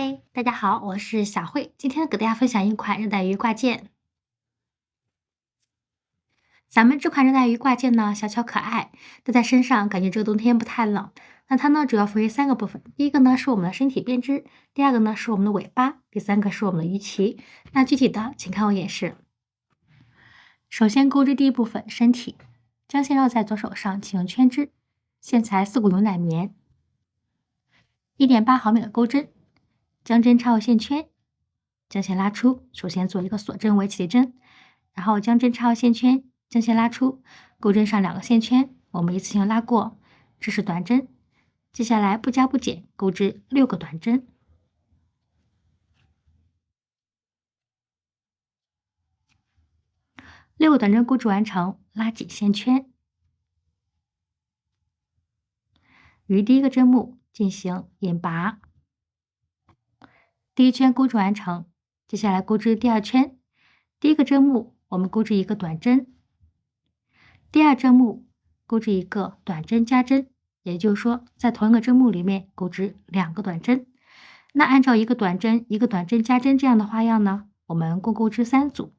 嗨，大家好，我是小慧，今天给大家分享一款热带鱼挂件。咱们这款热带鱼挂件呢，小巧可爱，戴在身上感觉这个冬天不太冷。那它呢，主要分为3个部分，第一个呢是我们的身体编织，第二个呢是我们的尾巴，第三个是我们的鱼鳍。那具体的，请看我演示。首先钩织第一部分身体，将线绕在左手上，请用圈织，线材4股牛奶棉，1.8毫米的钩针，将针插入线圈。将线拉出，首先做一个锁针为起针，然后将针插入线圈，将线拉出，钩针上2个线圈，我们一次性拉过，这是短针。接下来不加不减钩织6个短针。6个短针钩织完成，拉紧线圈，于第一个针目进行引拔。第一圈钩织完成，接下来钩织第2圈。第一个针目我们钩织1个短针，第2针目钩织1个短针加针，也就是说在同一个针目里面钩织2个短针。那按照1个短针1个短针加针这样的花样呢，我们共钩织3组，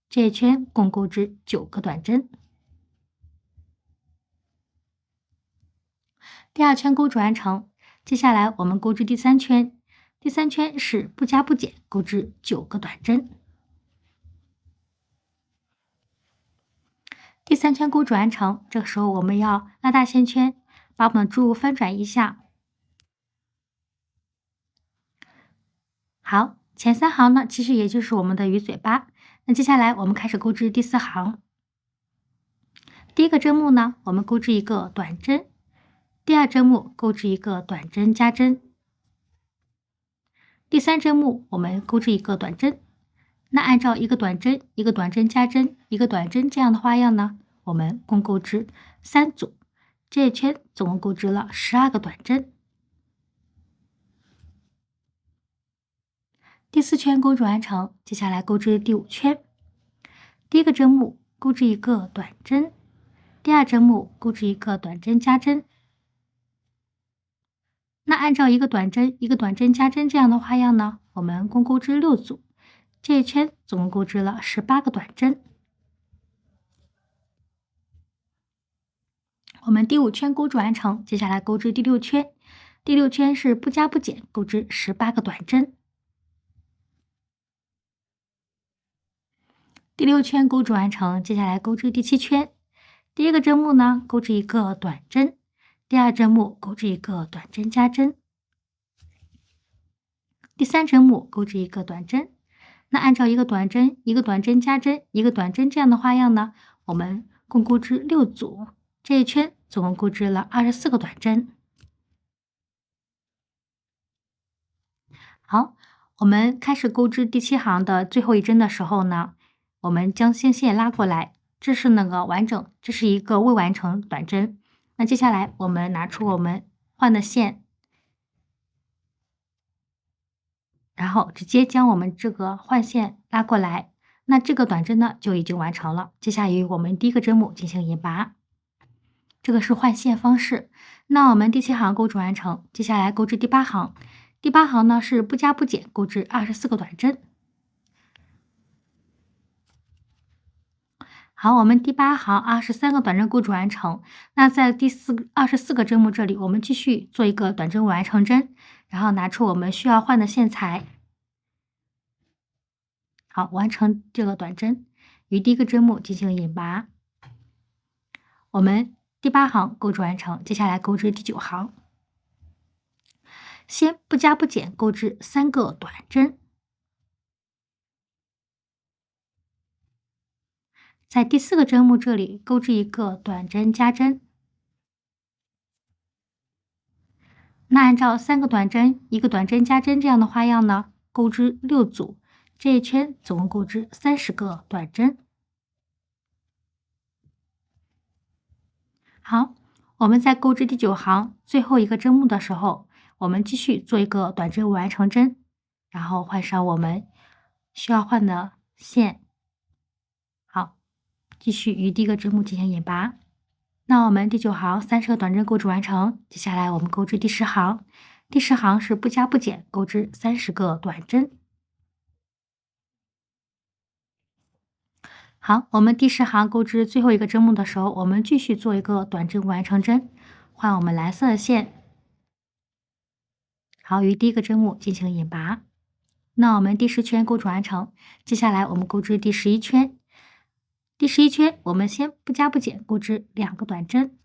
这一圈共钩织9个短针。第2圈钩织完成，接下来我们钩织第3圈，第3圈是不加不减钩织9个短针。第3圈钩织完成，这个时候我们要拉大线圈，把我们的珠翻转一下。好，前3行呢，其实也就是我们的鱼嘴巴。那接下来我们开始钩织第4行。第一个针目呢，我们钩织1个短针，第2针目钩织1个短针加针，第3针目我们钩织1个短针。那按照1个短针1个短针加针1个短针这样的花样呢，我们共钩织3组，这一圈总共钩织了12个短针。第4圈钩织完成，接下来钩织第5圈。第一个针目钩织1个短针，第2针目钩织1个短针加针。那按照1个短针1个短针加针这样的花样呢，我们共钩织6组，这一圈总共钩织了18个短针。我们第5圈钩织完成，接下来钩织第6圈。第6圈是不加不减钩织18个短针。第6圈钩织完成，接下来钩织第7圈。第一个针目呢，钩织1个短针，第2针目钩织1个短针加针，第3针目钩织1个短针。那按照1个短针1个短针加针1个短针这样的花样呢，我们共钩织6组，这一圈总共钩织了24个短针。好，我们开始钩织第7行的最后一针的时候呢，我们将线拉过来，这是那个完整，这是一个未完成短针。那接下来我们拿出我们换的线，然后直接将我们这个换线拉过来，那这个短针呢就已经完成了。接下来我们第一个针目进行引拔，这个是换线方式。那我们第7行钩织完成，接下来钩织第8行。第8行呢是不加不减钩织24个短针。好，我们第8行23个短针钩织完成。那在24个针目这里，我们继续做一个短针完成针，然后拿出我们需要换的线材。好，完成这个短针，于第一个针目进行引拔。我们第8行钩织完成，接下来钩织第9行。先不加不减钩织3个短针，在第4个针目这里钩织1个短针加针。那按照3个短针1个短针加针这样的花样呢，钩织6组，这一圈总共钩织30个短针。好，我们在钩织第9行最后一个针目的时候，我们继续做一个短针完成针，然后换上我们需要换的线。好，继续于第一个针目进行引拔。那我们第9行30个短针钩织完成，接下来我们钩织第10行。第10行是不加不减钩织30个短针。好，我们第10行钩织最后一个针目的时候，我们继续做一个短针完成针，换我们蓝色的线。好，于第一个针目进行引拔。那我们第10圈钩织完成，接下来我们钩织第11圈。第11圈，我们先不加不减钩织2个短针，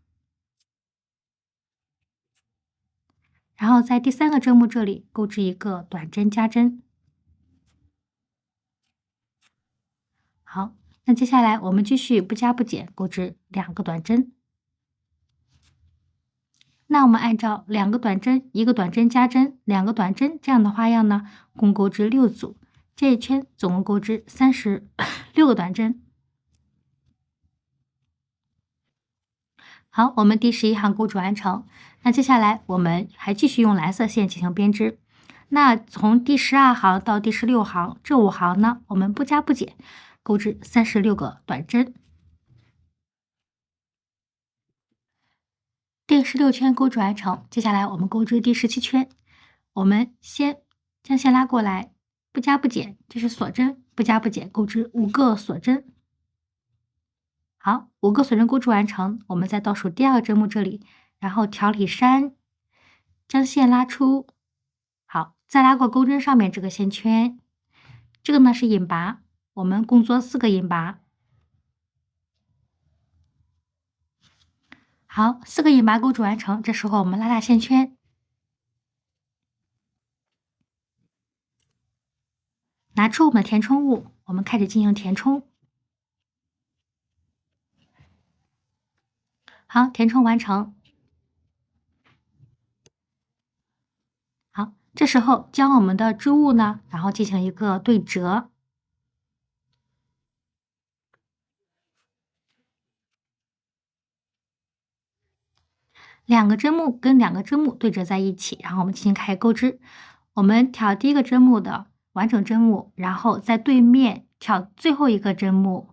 然后在第3个针目这里钩织一个短针加针。好，那接下来我们继续不加不减钩织2个短针。那我们按照2个短针、1个短针加针、2个短针这样的花样呢，共钩织6组，这一圈总共钩织36个短针。好，我们第11行钩织完成。那接下来我们还继续用蓝色线进行编织。那从第12行到第16行这5行呢，我们不加不减钩织36个短针。第16圈钩织完成，接下来我们钩织第17圈。我们先将线拉过来，不加不减，这是锁针，不加不减钩织5个锁针。好，5个锁针钩织完成，我们再倒数第2个针目这里，然后调里山，将线拉出。好，再拉过钩针上面这个线圈，这个呢是引拔，我们共做4个引拔。好，4个引拔钩织完成，这时候我们拉大线圈，拿出我们的填充物，我们开始进行填充。好，填充完成。好，这时候将我们的织物呢，然后进行一个对折。2个针目跟2个针目对折在一起，然后我们进行开始钩织。我们挑第1个针目的完整针目，然后在对面挑最后一个针目，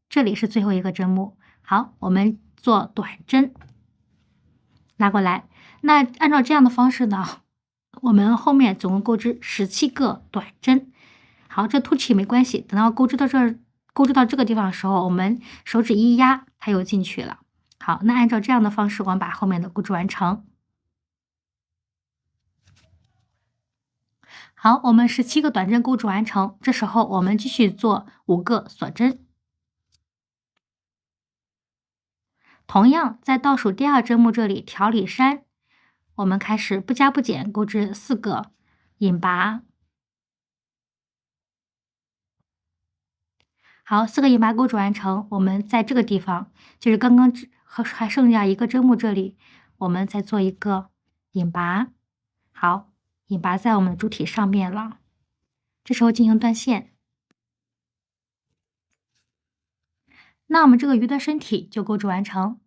这里是最后一个针目。好，我们做短针，拉过来。那按照这样的方式呢，我们后面总共钩织17个短针。好，这凸起没关系，等到钩织到这儿，钩织到这个地方的时候，我们手指一压，它又进去了。好，那按照这样的方式，我们把后面的钩织完成。好，我们17个短针钩织完成，这时候我们继续做5个锁针。同样，在倒数第2针目这里调里山，我们开始不加不减钩织4个引拔。好，4个引拔钩织完成，我们在这个地方，就是刚刚还剩下1个针目这里，我们再做一个引拔。好，引拔在我们的主体上面了，这时候进行断线。那我们这个鱼的身体就钩织完成。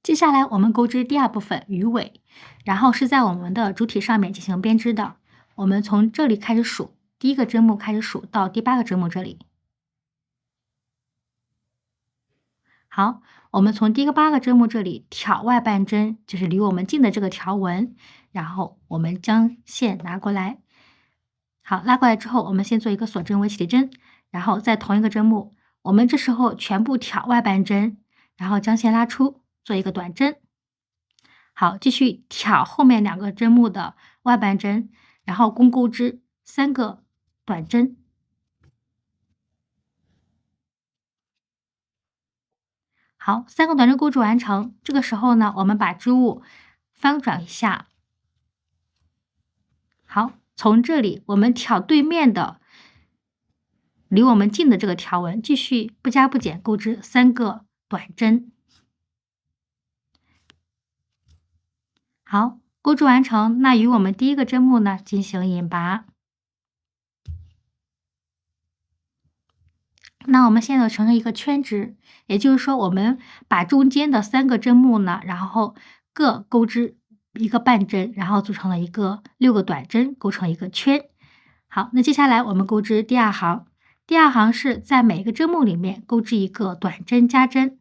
接下来我们钩织第2部分鱼尾，然后是在我们的主体上面进行编织的。我们从这里开始数，第1个针目开始数到第8个针目这里。好，我们从第8个针目这里挑外半针，就是离我们近的这个条纹，然后我们将线拿过来。好，拉过来之后，我们先做一个锁针围起的针，然后在同一个针目，我们这时候全部挑外半针，然后将线拉出，做一个短针。好，继续挑后面2个针目的外半针，然后共钩织3个短针。好，3个短针钩织完成。这个时候呢，我们把织物翻转一下。好，从这里我们挑对面的离我们近的这个条纹，继续不加不减钩织3个短针。好，钩织完成。那与我们第1个针目呢进行引拔。那我们现在形成一个圈织，也就是说，我们把中间的3个针目呢，然后各钩织1个半针，然后组成了一个6个短针，构成一个圈。好，那接下来我们钩织第2行，第2行是在每个针目里面钩织一个短针加针。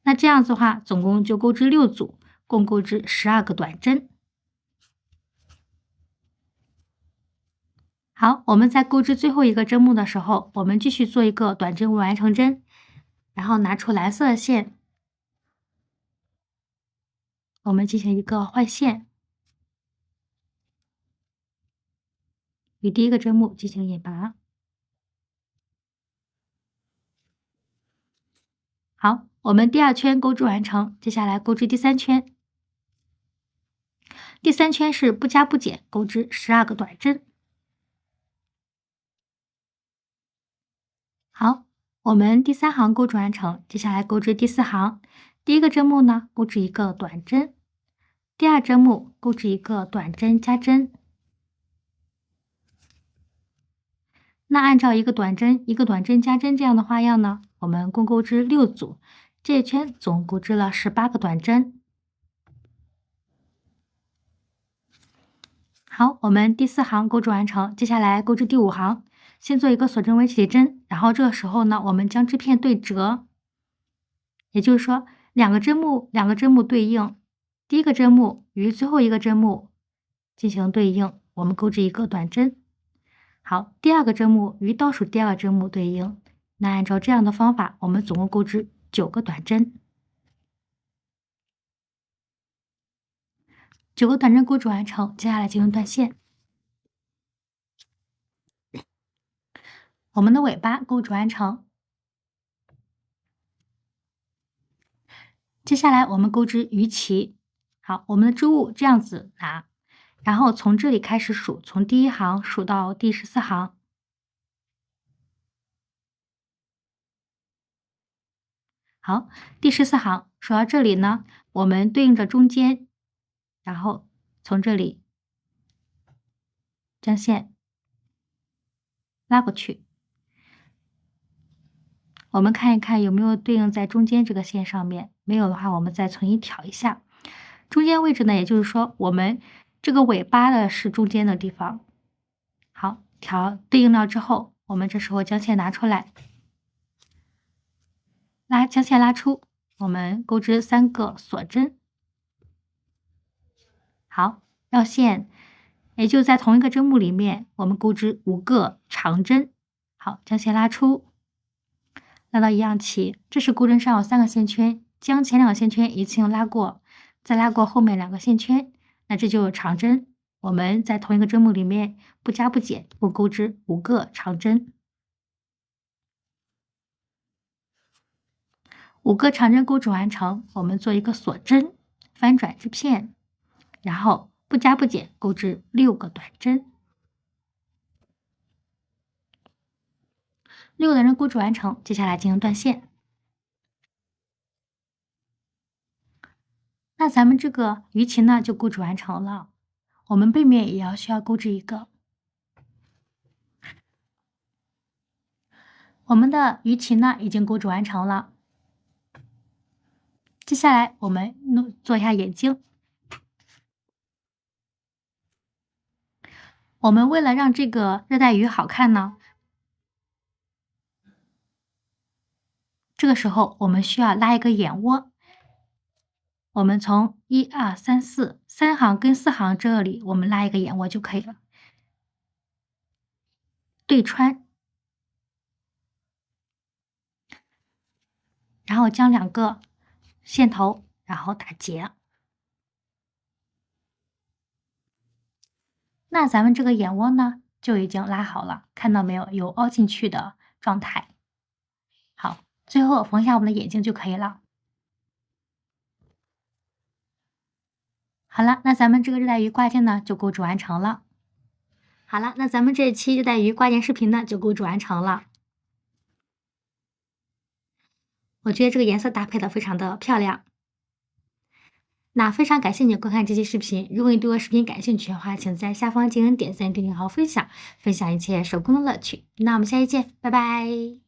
那这样子的话，总共就钩织6组，共钩织12个短针。好，我们在钩织最后一个针目的时候，我们继续做一个短针完成针，然后拿出蓝色的线，我们进行一个换线，与第一个针目进行引拔。好，我们第2圈钩织完成，接下来钩织第3圈。第3圈是不加不减，钩织12个短针。好，我们第3行钩织完成，接下来钩织第4行。第一个针目呢，钩织一个短针；第2针目钩织一个短针加针。那按照一个短针加针这样的花样呢，我们共钩织6组，这一圈总钩织了18个短针。好，我们第4行钩织完成，接下来钩织第5行。先做一个锁针围起针，然后这个时候呢，我们将织片对折，也就是说两个针目对应，第一个针目与最后一个针目进行对应，我们钩织一个短针。好，第2个针目与倒数第2个针目对应，那按照这样的方法，我们总共钩织9个短针。9个短针钩织完成，接下来进行断线。我们的尾巴钩织完成，接下来我们钩织鱼鳍。好，我们的织物这样子拿，然后从这里开始数，从第1行数到第14行。好，第14行数到这里呢，我们对应着中间，然后从这里将线拉过去。我们看一看有没有对应在中间这个线上面，没有的话，我们再重新挑一下。中间位置呢，也就是说我们这个尾巴的是中间的地方。好，对应到之后，我们这时候将线拿出来，将线拉出，我们钩织3个锁针。好，绕线，也就在同一个针目里面，我们钩织5个长针。好，将线拉出，拉到一样齐。这时钩针上有3个线圈，将前2个线圈一次性拉过，再拉过后面2个线圈，那这就是长针。我们在同一个针目里面不加不减，共钩织5个长针。5个长针钩织完成，我们做一个锁针，翻转织片，然后不加不减钩织6个短针。6个短针钩织完成，接下来进行断线。那咱们这个鱼鳍呢就钩织完成了，我们背面也需要钩织一个。我们的鱼鳍呢已经钩织完成了，接下来我们做一下眼睛。我们为了让这个热带鱼好看呢，这个时候我们需要拉一个眼窝。我们从1、2、3、4 3行跟4行这里，我们拉一个眼窝就可以了。对穿，然后将2个线头，然后打结。那咱们这个眼窝呢，就已经拉好了，看到没有？有凹进去的状态。好，最后缝一下我们的眼睛就可以了。好了，那咱们这个热带鱼挂件呢，就钩织完成了。好了，那咱们这一期热带鱼挂件视频呢，就钩织完成了。我觉得这个颜色搭配的非常的漂亮。那非常感谢你观看这期视频，如果你对我视频感兴趣的话，请在下方进行点赞、订阅和分享，分享一切手工的乐趣。那我们下期见，拜拜。